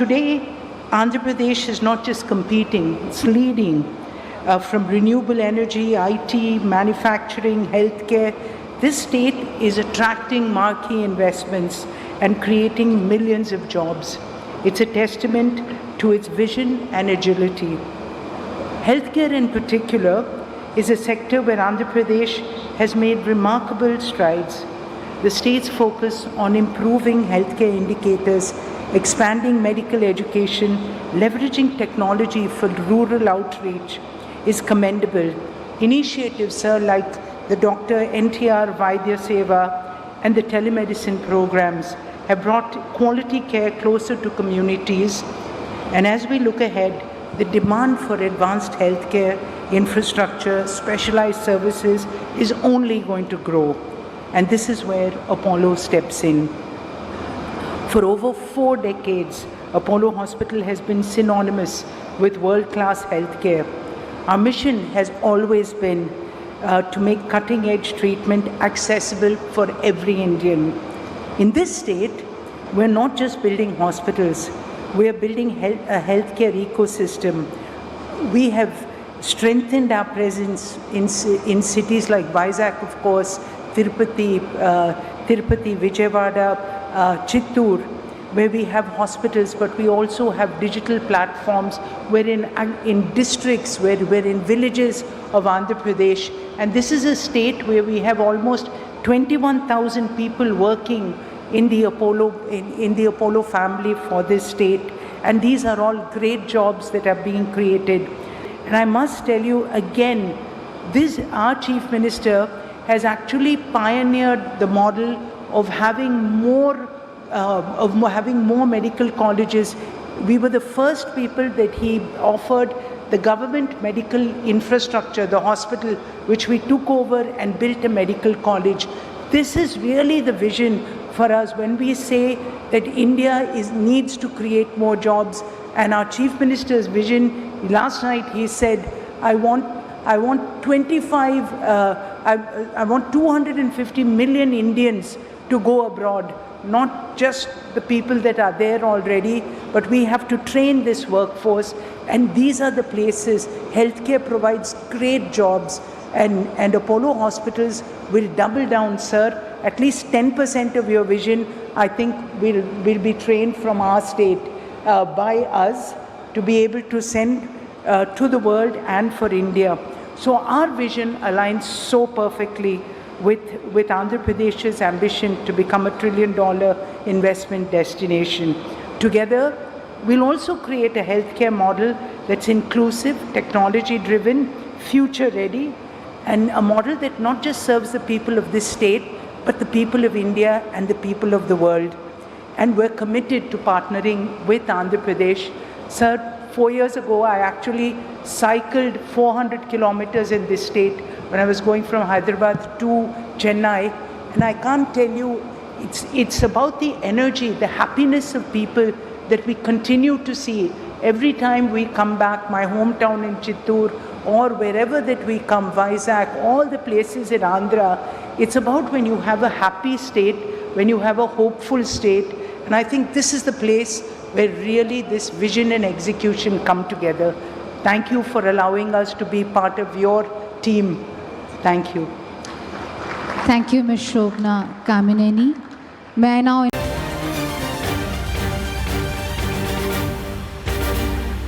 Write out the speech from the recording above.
Today, Andhra Pradesh is not just competing, it's leading from renewable energy, IT, manufacturing, healthcare. This state is attracting marquee investments and creating millions of jobs. It's a testament to its vision and agility. Healthcare in particular is a sector where Andhra Pradesh has made remarkable strides. The state's focus on improving healthcare indicators, expanding medical education, leveraging technology for rural outreach is commendable. Initiatives, sir, like the Dr. NTR Vaidya Seva and the telemedicine programs have brought quality care closer to communities. And as we look ahead, the demand for advanced healthcare infrastructure, specialized services is only going to grow. And this is where Apollo steps in. For over 4 decades, Apollo Hospital has been synonymous with world-class healthcare. Our mission has always been to make cutting-edge treatment accessible for every Indian. In this state, we're not just building hospitals, we're building a healthcare ecosystem. We have strengthened our presence in cities like Vizag, of course, Tirupati, Vijayawada, Chittoor, where we have hospitals, but we also have digital platforms. We're in districts, we're in villages of Andhra Pradesh. And this is a state where we have almost 21,000 people working in the Apollo family for this state. And these are all great jobs that are being created. And I must tell you again, our Chief Minister has actually pioneered the model of having more medical colleges. We were the first people that he offered the government medical infrastructure, the hospital, which we took over and built a medical college. This is really the vision for us when we say that India needs to create more jobs. And our Chief Minister's vision, last night he said, I want 250 million Indians to go abroad, not just the people that are there already, but we have to train this workforce. And these are the places. Healthcare provides great jobs, and Apollo hospitals will double down, sir. At least 10% of your vision, I think, will be trained from our state by us to be able to send to the world and for India. So our vision aligns so perfectly with Andhra Pradesh's ambition to become $1 trillion investment destination. Together, we'll also create a healthcare model that's inclusive, technology-driven, future-ready, and a model that not just serves the people of this state, but the people of India and the people of the world. And we're committed to partnering with Andhra Pradesh. Sir, 4 years ago, I actually cycled 400 kilometers in this state when I was going from Hyderabad to Chennai. And I can't tell you, it's about the energy, the happiness of people that we continue to see. Every time we come back, my hometown in Chittoor, or wherever that we come, Vizag, all the places in Andhra, it's about when you have a happy state, when you have a hopeful state. And I think this is the place where really this vision and execution come together. Thank you for allowing us to be part of your team. Thank you. Thank you, Ms. Shobna Kamineni. May I now